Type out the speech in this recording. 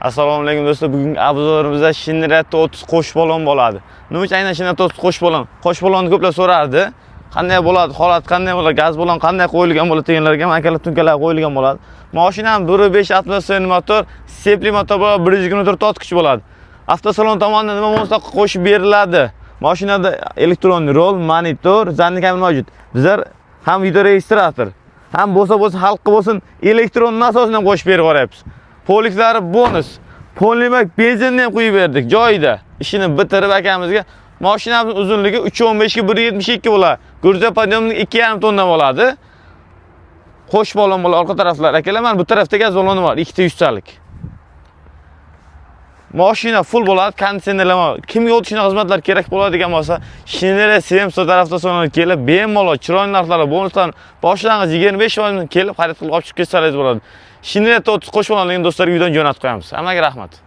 Assalomu alaykum do'stlar. Bugungi obzorimizda Shinratda 30 qo'sh balon bo'ladi. Nima uchun aynan Shinratda 30 qo'sh balon? Qo'sh balonni ko'plar so'rardi. Qanday bo'ladi? Holat qanday bo'ladi? Gaz balon qanday qo'yilgan bo'ladi deganlarga ham akalar tunkalar qo'yilgan bo'ladi. Mashinam 1.5 atmosfer motor, sepli motor bo'ladi, 124 ot kuch bo'ladi. Avtosalon tomonidan nima bo'lsa qo'shib beriladi. Mashinada elektron rol, monitor, zanni kamera mavjud. Bizlar ham video registrator, ham bo'lsa xalqqa bo'lsin elektron nasosini qo'shib berib yuboryapmiz. Poliklari bonus. Polimak benzinni ham qo'yib berdik joyida. Ishini bitirib akamizga mashinamiz uzunligi 3.15 ga 1.72 bo'ladi. Gurja podiyomning 2.5 tonna bo'ladi. Qo'sh balon bo'ladi orqa taraflar. Akalar, mana bu tarafda gaz baloni bor, 2 ta 100 talik. Mashina full bo'ladi, konditsionerlama. Kimga o'tishni xizmatlar kerak bo'ladigan bo'lsa, Shinere 700 tarafda so'nib kelib, bemalol chiroyli narxlar, bonuslar boshlang'ich 25% kelib xarid qilib olib chiqib ketsangiz bo'ladi. Shinere 30 qo'sh balonli do'stlarga uydan jo'natib qo'yamiz. Hammaga rahmat.